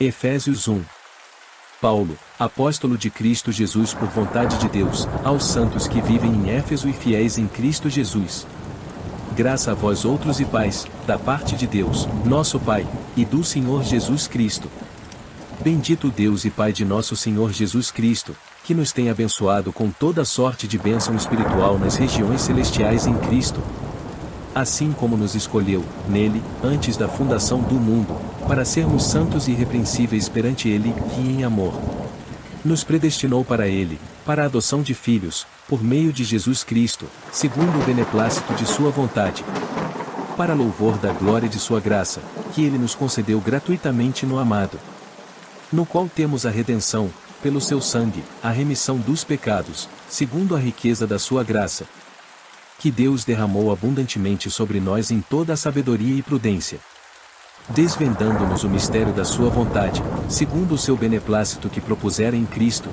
Efésios 1. Paulo, apóstolo de Cristo Jesus por vontade de Deus, aos santos que vivem em Éfeso e fiéis em Cristo Jesus. Graça a vós outros e paz, da parte de Deus, nosso Pai, e do Senhor Jesus Cristo. Bendito Deus e Pai de nosso Senhor Jesus Cristo, que nos tem abençoado com toda sorte de bênção espiritual nas regiões celestiais em Cristo. Assim como nos escolheu, nele, antes da fundação do mundo, para sermos santos e irrepreensíveis perante ele, e em amor nos predestinou para ele, para a adoção de filhos, por meio de Jesus Cristo, segundo o beneplácito de sua vontade, para louvor da glória de sua graça, que ele nos concedeu gratuitamente no amado, no qual temos a redenção, pelo seu sangue, a remissão dos pecados, segundo a riqueza da sua graça, que Deus derramou abundantemente sobre nós em toda a sabedoria e prudência, desvendando-nos o mistério da sua vontade, segundo o seu beneplácito que propusera em Cristo,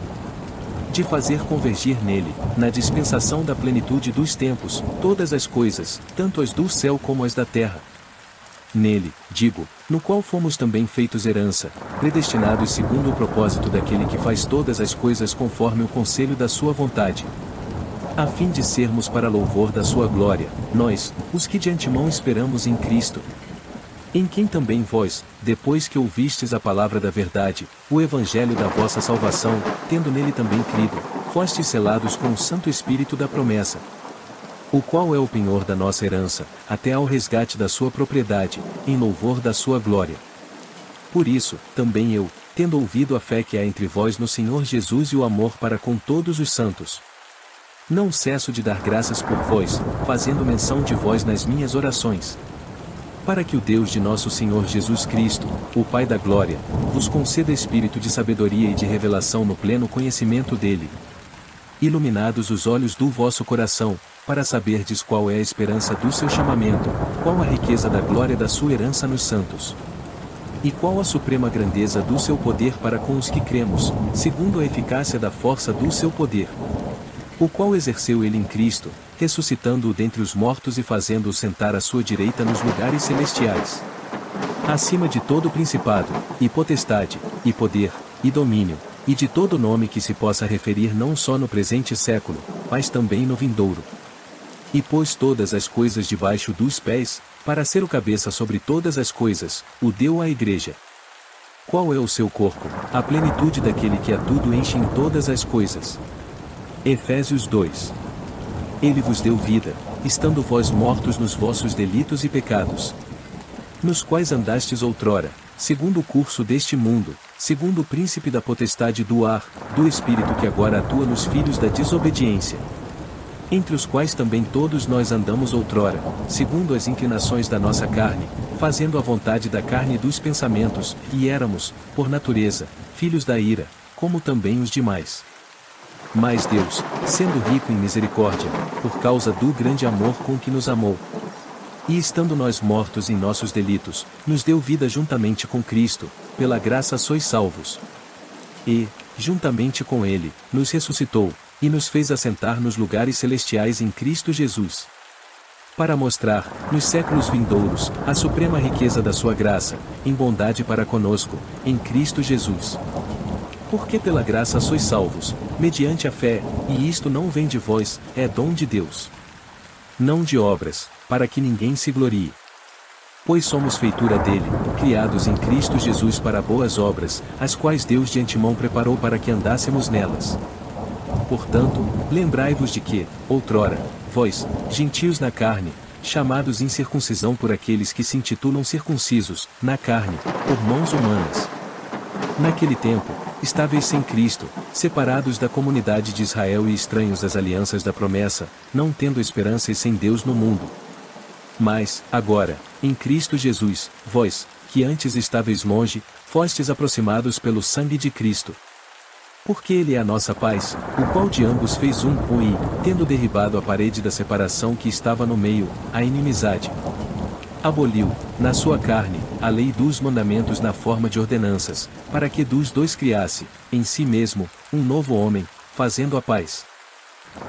de fazer convergir nele, na dispensação da plenitude dos tempos, todas as coisas, tanto as do céu como as da terra. Nele, digo, no qual fomos também feitos herança, predestinados segundo o propósito daquele que faz todas as coisas conforme o conselho da sua vontade, a fim de sermos para louvor da sua glória, nós, os que de antemão esperamos em Cristo, em quem também vós, depois que ouvistes a palavra da verdade, o evangelho da vossa salvação, tendo nele também crido, fostes selados com o Santo Espírito da promessa, o qual é o penhor da nossa herança, até ao resgate da sua propriedade, em louvor da sua glória. Por isso, também eu, tendo ouvido a fé que há entre vós no Senhor Jesus e o amor para com todos os santos, não cesso de dar graças por vós, fazendo menção de vós nas minhas orações, para que o Deus de nosso Senhor Jesus Cristo, o Pai da glória, vos conceda espírito de sabedoria e de revelação no pleno conhecimento dele, iluminados os olhos do vosso coração, para saberdes qual é a esperança do seu chamamento, qual a riqueza da glória da sua herança nos santos, e qual a suprema grandeza do seu poder para com os que cremos, segundo a eficácia da força do seu poder, o qual exerceu ele em Cristo, ressuscitando-o dentre os mortos e fazendo-o sentar à sua direita nos lugares celestiais, acima de todo principado, e potestade, e poder, e domínio, e de todo nome que se possa referir não só no presente século, mas também no vindouro. E pôs todas as coisas debaixo dos pés, para ser o cabeça sobre todas as coisas, o deu à igreja. Qual é o seu corpo, a plenitude daquele que a tudo enche em todas as coisas. Efésios 2. Ele vos deu vida, estando vós mortos nos vossos delitos e pecados, nos quais andastes outrora, segundo o curso deste mundo, segundo o príncipe da potestade do ar, do espírito que agora atua nos filhos da desobediência, entre os quais também todos nós andamos outrora, segundo as inclinações da nossa carne, fazendo a vontade da carne e dos pensamentos, e éramos, por natureza, filhos da ira, como também os demais. Mas Deus, sendo rico em misericórdia, por causa do grande amor com que nos amou, e estando nós mortos em nossos delitos, nos deu vida juntamente com Cristo, pela graça sois salvos. E, juntamente com Ele, nos ressuscitou, e nos fez assentar nos lugares celestiais em Cristo Jesus, para mostrar, nos séculos vindouros, a suprema riqueza da sua graça, em bondade para conosco, em Cristo Jesus. Porque pela graça sois salvos, mediante a fé, e isto não vem de vós, é dom de Deus, não de obras, para que ninguém se glorie. Pois somos feitura dele, criados em Cristo Jesus para boas obras, as quais Deus de antemão preparou para que andássemos nelas. Portanto, lembrai-vos de que, outrora, vós, gentios na carne, chamados incircuncisão por aqueles que se intitulam circuncisos, na carne, por mãos humanas, naquele tempo, estáveis sem Cristo, separados da comunidade de Israel e estranhos às alianças da promessa, não tendo esperança e sem Deus no mundo. Mas, agora, em Cristo Jesus, vós, que antes estáveis longe, fostes aproximados pelo sangue de Cristo. Porque Ele é a nossa paz, o qual de ambos fez um, e, tendo derribado a parede da separação que estava no meio, a inimizade, aboliu, na sua carne, a lei dos mandamentos na forma de ordenanças, para que dos dois criasse, em si mesmo, um novo homem, fazendo a paz,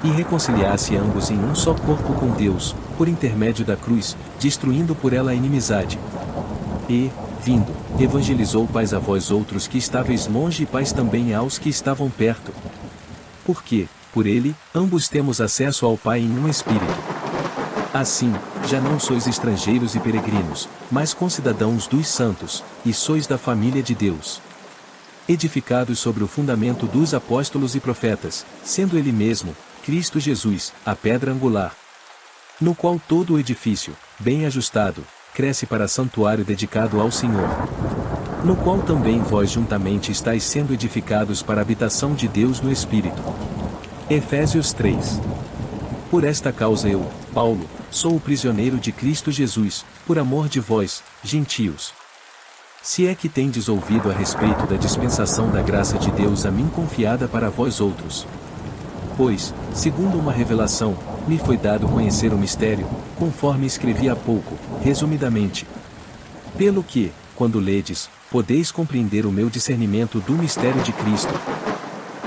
e reconciliasse ambos em um só corpo com Deus, por intermédio da cruz, destruindo por ela a inimizade. E, vindo, evangelizou paz a vós outros que estáveis longe e paz também aos que estavam perto. Porque, por ele, ambos temos acesso ao Pai em um Espírito. Assim, já não sois estrangeiros e peregrinos, mas concidadãos dos santos, e sois da família de Deus. Edificados sobre o fundamento dos apóstolos e profetas, sendo ele mesmo, Cristo Jesus, a pedra angular, no qual todo o edifício, bem ajustado, cresce para santuário dedicado ao Senhor, no qual também vós juntamente estáis sendo edificados para a habitação de Deus no Espírito. Efésios 3. Por esta causa eu, Paulo, sou o prisioneiro de Cristo Jesus, por amor de vós, gentios. Se é que tendes ouvido a respeito da dispensação da graça de Deus a mim confiada para vós outros. Pois, segundo uma revelação, me foi dado conhecer o mistério, conforme escrevi há pouco, resumidamente. Pelo que, quando ledes, podeis compreender o meu discernimento do mistério de Cristo,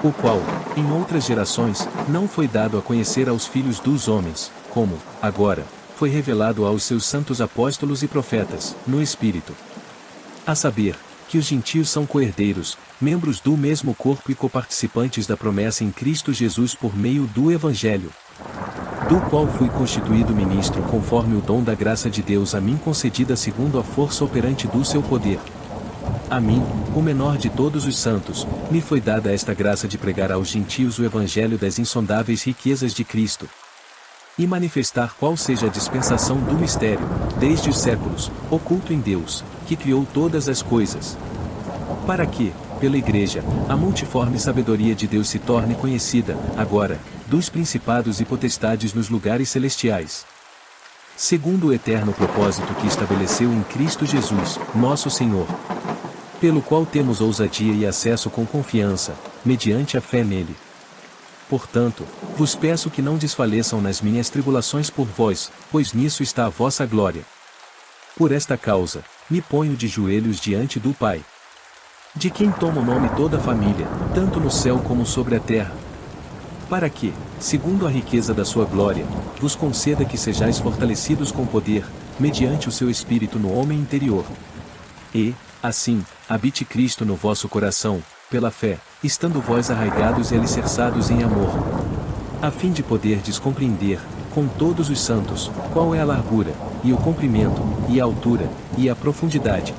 o qual, em outras gerações, não foi dado a conhecer aos filhos dos homens, como, agora, foi revelado aos seus santos apóstolos e profetas, no Espírito. A saber, que os gentios são coherdeiros, membros do mesmo corpo e coparticipantes da promessa em Cristo Jesus por meio do Evangelho, do qual fui constituído ministro conforme o dom da graça de Deus a mim concedida segundo a força operante do seu poder. A mim, o menor de todos os santos, me foi dada esta graça de pregar aos gentios o Evangelho das insondáveis riquezas de Cristo, e manifestar qual seja a dispensação do mistério, desde os séculos, oculto em Deus, que criou todas as coisas, para que, pela Igreja, a multiforme sabedoria de Deus se torne conhecida, agora, dos principados e potestades nos lugares celestiais, segundo o eterno propósito que estabeleceu em Cristo Jesus, nosso Senhor, pelo qual temos ousadia e acesso com confiança, mediante a fé nele. Portanto, vos peço que não desfaleçam nas minhas tribulações por vós, pois nisso está a vossa glória. Por esta causa, me ponho de joelhos diante do Pai, de quem toma o nome toda a família, tanto no céu como sobre a terra, para que, segundo a riqueza da sua glória, vos conceda que sejais fortalecidos com poder, mediante o seu Espírito no homem interior. E, assim, habite Cristo no vosso coração, pela fé, estando vós arraigados e alicerçados em amor, a fim de poderdes compreender, com todos os santos, qual é a largura, e o comprimento, e a altura, e a profundidade,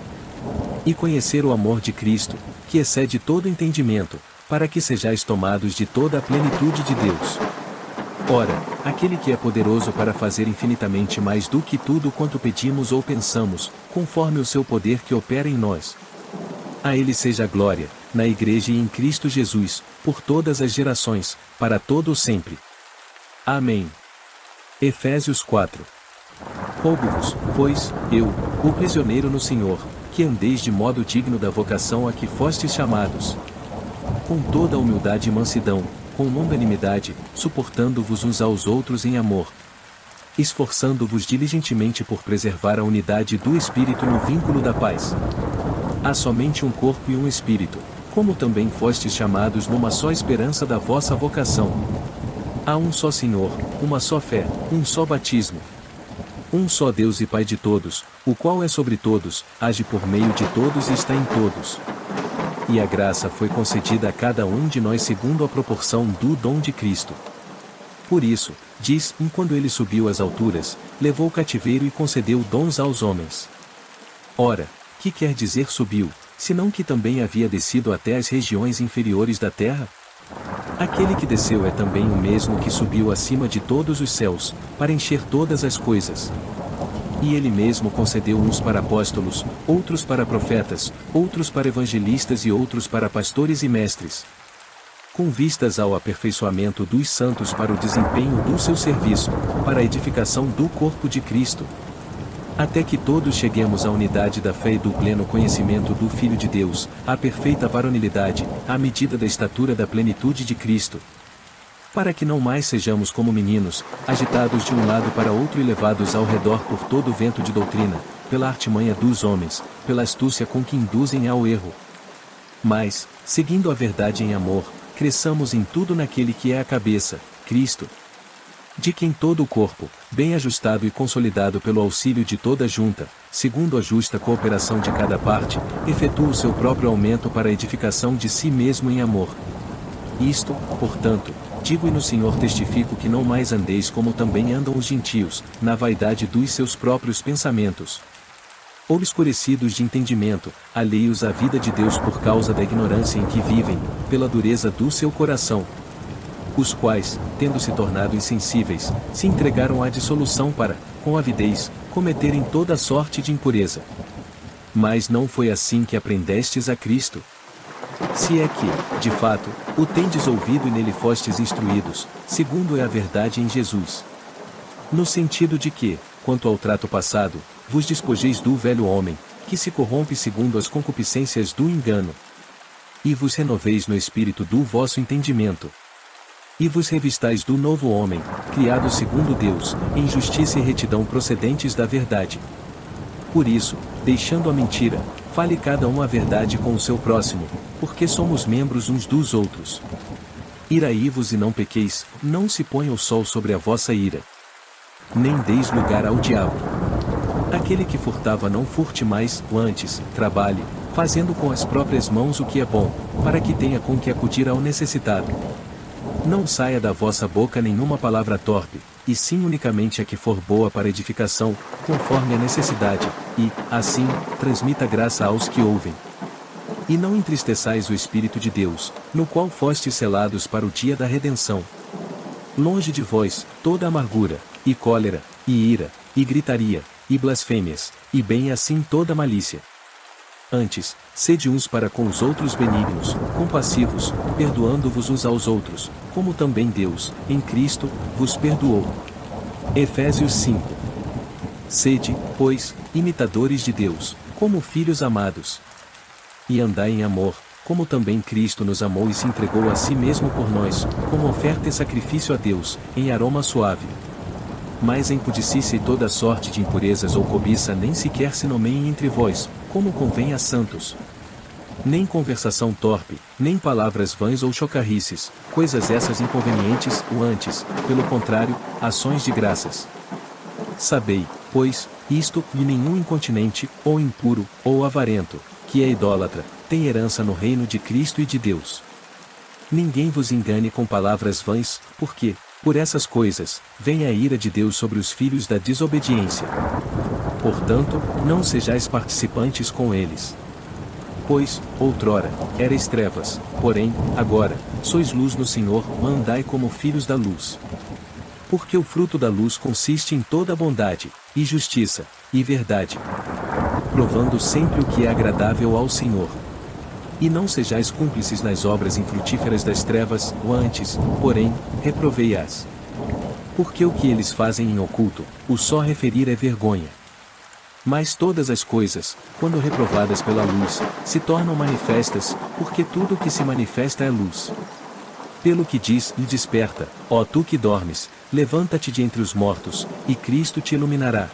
e conhecer o amor de Cristo, que excede todo entendimento, para que sejais tomados de toda a plenitude de Deus. Ora, aquele que é poderoso para fazer infinitamente mais do que tudo quanto pedimos ou pensamos, conforme o seu poder que opera em nós. A ele seja a glória, na Igreja e em Cristo Jesus, por todas as gerações, para todo o sempre. Amém. Efésios 4. Rogo-vos, pois, eu, o prisioneiro no Senhor, que andeis de modo digno da vocação a que fostes chamados, com toda a humildade e mansidão, com longanimidade, suportando-vos uns aos outros em amor, esforçando-vos diligentemente por preservar a unidade do Espírito no vínculo da paz. Há somente um corpo e um Espírito, como também fostes chamados numa só esperança da vossa vocação. Há um só Senhor, uma só fé, um só batismo, um só Deus e Pai de todos, o qual é sobre todos, age por meio de todos e está em todos. E a graça foi concedida a cada um de nós segundo a proporção do dom de Cristo. Por isso, diz, quando ele subiu às alturas, levou o cativeiro e concedeu dons aos homens. Ora, que quer dizer subiu, senão que também havia descido até as regiões inferiores da terra? Aquele que desceu é também o mesmo que subiu acima de todos os céus, para encher todas as coisas. E ele mesmo concedeu uns para apóstolos, outros para profetas, outros para evangelistas e outros para pastores e mestres, com vistas ao aperfeiçoamento dos santos para o desempenho do seu serviço, para a edificação do corpo de Cristo, até que todos cheguemos à unidade da fé e do pleno conhecimento do Filho de Deus, à perfeita varonilidade, à medida da estatura da plenitude de Cristo, para que não mais sejamos como meninos, agitados de um lado para outro e levados ao redor por todo o vento de doutrina, pela artimanha dos homens, pela astúcia com que induzem ao erro. Mas, seguindo a verdade em amor, cresçamos em tudo naquele que é a cabeça, Cristo. de quem todo o corpo, bem ajustado e consolidado pelo auxílio de toda a junta, segundo a justa cooperação de cada parte, efetua o seu próprio aumento para a edificação de si mesmo em amor. Isto, portanto, digo e no Senhor testifico que não mais andeis como também andam os gentios, na vaidade dos seus próprios pensamentos, obscurecidos de entendimento, alheios à vida de Deus por causa da ignorância em que vivem, pela dureza do seu coração, os quais, tendo se tornado insensíveis, se entregaram à dissolução para, com avidez, cometerem toda sorte de impureza. Mas não foi assim que aprendestes a Cristo. Se é que, de fato, o tendes ouvido e nele fostes instruídos, segundo é a verdade em Jesus. No sentido de que, quanto ao trato passado, vos despojeis do velho homem, que se corrompe segundo as concupiscências do engano, e vos renoveis no espírito do vosso entendimento, e vos revistais do novo homem, criado segundo Deus, em justiça e retidão procedentes da verdade. Por isso, deixando a mentira, fale cada um a verdade com o seu próximo, porque somos membros uns dos outros. Iraí-vos e não pequeis, não se ponha o sol sobre a vossa ira. Nem deis lugar ao diabo. Aquele que furtava não furte mais, ou antes, trabalhe, fazendo com as próprias mãos o que é bom, para que tenha com que acudir ao necessitado. Não saia da vossa boca nenhuma palavra torpe, e sim unicamente a que for boa para edificação, conforme a necessidade, e, assim, transmita graça aos que ouvem. E não entristeçais o Espírito de Deus, no qual fostes selados para o dia da redenção. Longe de vós, toda amargura, e cólera, e ira, e gritaria, e blasfêmias, e bem assim toda malícia. Antes, sede uns para com os outros benignos, compassivos, perdoando-vos uns aos outros, como também Deus, em Cristo, vos perdoou. Efésios 5. Sede, pois, imitadores de Deus, como filhos amados. E andai em amor, como também Cristo nos amou e se entregou a si mesmo por nós, como oferta e sacrifício a Deus, em aroma suave. Mas a impudicícia e toda sorte de impurezas ou cobiça nem sequer se nomeiem entre vós, como convém a santos. Nem conversação torpe, nem palavras vãs ou chocarrices, coisas essas inconvenientes, ou antes, pelo contrário, ações de graças. Sabei, pois, isto, e nenhum incontinente, ou impuro, ou avarento, que é idólatra, tem herança no reino de Cristo e de Deus. Ninguém vos engane com palavras vãs, porque, por essas coisas, vem a ira de Deus sobre os filhos da desobediência. Portanto, não sejais participantes com eles. Pois, outrora, erais trevas, porém, agora, sois luz no Senhor, andai como filhos da luz. Porque o fruto da luz consiste em toda bondade, e justiça, e verdade, provando sempre o que é agradável ao Senhor. E não sejais cúmplices nas obras infrutíferas das trevas, ou antes, porém, reprovei-as. Porque o que eles fazem em oculto, o só referir é vergonha. Mas todas as coisas, quando reprovadas pela luz, se tornam manifestas, porque tudo o que se manifesta é luz. Pelo que diz, e desperta, ó tu que dormes, levanta-te de entre os mortos, e Cristo te iluminará.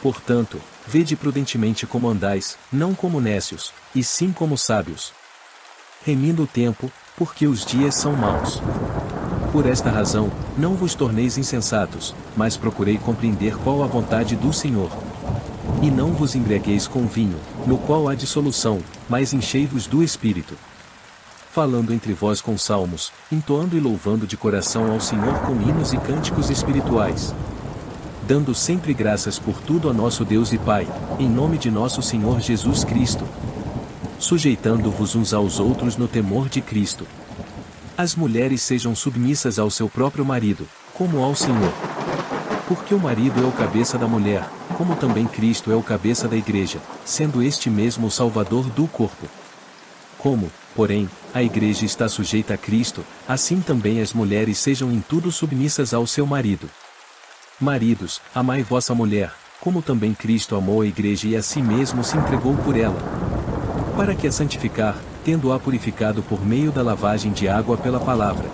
Portanto, vede prudentemente como andais, não como nécios, e sim como sábios, remindo o tempo, porque os dias são maus. Por esta razão, não vos torneis insensatos, mas procurei compreender qual a vontade do Senhor. E não vos embriagueis com vinho, no qual há dissolução, mas enchei-vos do Espírito, falando entre vós com salmos, entoando e louvando de coração ao Senhor com hinos e cânticos espirituais, dando sempre graças por tudo a nosso Deus e Pai, em nome de nosso Senhor Jesus Cristo, sujeitando-vos uns aos outros no temor de Cristo. As mulheres sejam submissas ao seu próprio marido, como ao Senhor. Porque o marido é o cabeça da mulher, como também Cristo é o cabeça da igreja, sendo este mesmo o Salvador do corpo. Como, porém, a igreja está sujeita a Cristo, assim também as mulheres sejam em tudo submissas ao seu marido. Maridos, amai vossa mulher, como também Cristo amou a igreja e a si mesmo se entregou por ela, para que a santificar, tendo-a purificado por meio da lavagem de água pela palavra,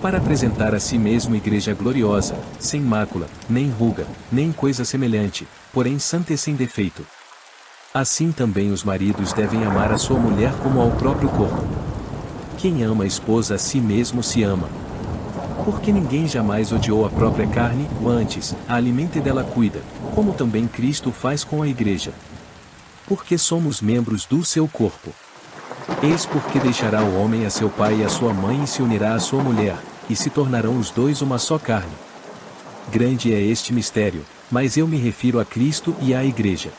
para apresentar a si mesmo igreja gloriosa, sem mácula, nem ruga, nem coisa semelhante, porém santa e sem defeito. Assim também os maridos devem amar a sua mulher como ao próprio corpo. Quem ama a esposa a si mesmo se ama. Porque ninguém jamais odiou a própria carne, antes, a alimenta e dela cuida, como também Cristo faz com a igreja. Porque somos membros do seu corpo. Eis porque deixará o homem a seu pai e a sua mãe e se unirá à sua mulher, e se tornarão os dois uma só carne. Grande é este mistério, mas eu me refiro a Cristo e à igreja.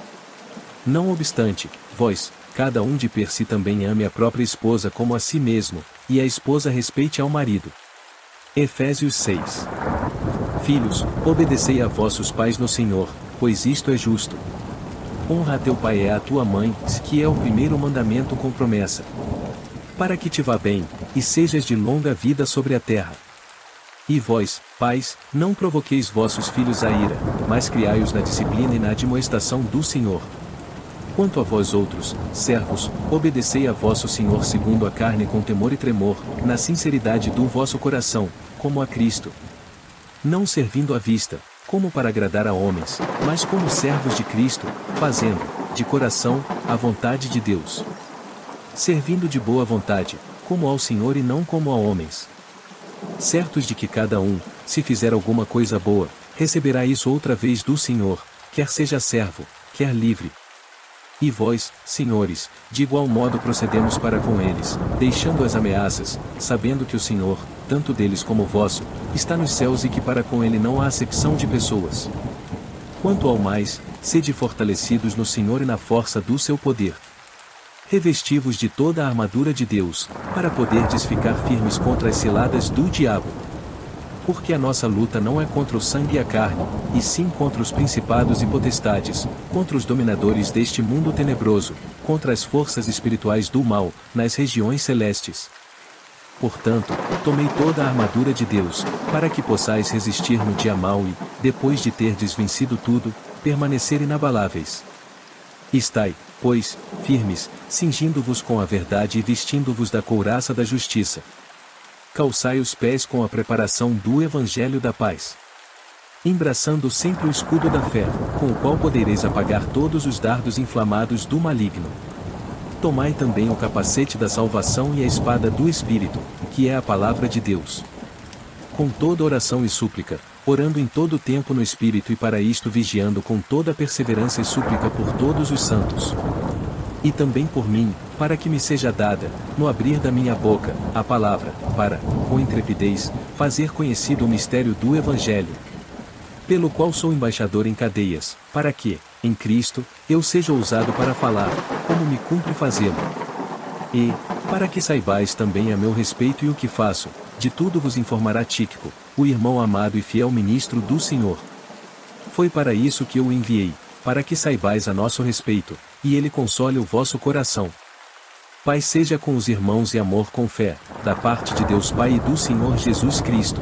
Não obstante, vós, cada um de per si também ame a própria esposa como a si mesmo, e a esposa respeite ao marido. Efésios 6. Filhos, obedecei a vossos pais no Senhor, pois isto é justo. Honra a teu pai e a tua mãe, que é o primeiro mandamento com promessa. Para que te vá bem, e sejas de longa vida sobre a terra. E vós, pais, não provoqueis vossos filhos a ira, mas criai-os na disciplina e na admoestação do Senhor. Quanto a vós outros, servos, obedecei a vosso Senhor segundo a carne com temor e tremor, na sinceridade do vosso coração, como a Cristo. Não servindo à vista, como para agradar a homens, mas como servos de Cristo, fazendo, de coração, a vontade de Deus. Servindo de boa vontade, como ao Senhor e não como a homens. Certos de que cada um, se fizer alguma coisa boa, receberá isso outra vez do Senhor, quer seja servo, quer livre. E vós, senhores, de igual modo procedemos para com eles, deixando as ameaças, sabendo que o Senhor, tanto deles como vosso, está nos céus e que para com ele não há acepção de pessoas. Quanto ao mais, sede fortalecidos no Senhor e na força do seu poder. Revesti-vos de toda a armadura de Deus, para poderdes ficar firmes contra as ciladas do diabo. Porque a nossa luta não é contra o sangue e a carne, e sim contra os principados e potestades, contra os dominadores deste mundo tenebroso, contra as forças espirituais do mal, nas regiões celestes. Portanto, tomei toda a armadura de Deus, para que possais resistir no dia mau e, depois de terdes vencido tudo, permanecer inabaláveis. Estai, pois, firmes, cingindo-vos com a verdade e vestindo-vos da couraça da justiça. Calçai os pés com a preparação do Evangelho da paz. Embraçando sempre o escudo da fé, com o qual podereis apagar todos os dardos inflamados do maligno. Tomai também o capacete da salvação e a espada do Espírito, que é a palavra de Deus. Com toda oração e súplica, orando em todo o tempo no Espírito e para isto vigiando com toda perseverança e súplica por todos os santos. E também por mim, para que me seja dada, no abrir da minha boca, a palavra, para, com intrepidez, fazer conhecido o mistério do Evangelho. Pelo qual sou embaixador em cadeias, para que, em Cristo, eu seja ousado para falar, como me cumpre fazê-lo. E, para que saibais também a meu respeito e o que faço, de tudo vos informará Tíquico, o irmão amado e fiel ministro do Senhor. Foi para isso que eu o enviei, para que saibais a nosso respeito, e ele console o vosso coração. Paz seja com os irmãos e amor com fé, da parte de Deus Pai e do Senhor Jesus Cristo.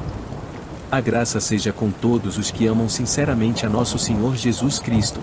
A graça seja com todos os que amam sinceramente a nosso Senhor Jesus Cristo.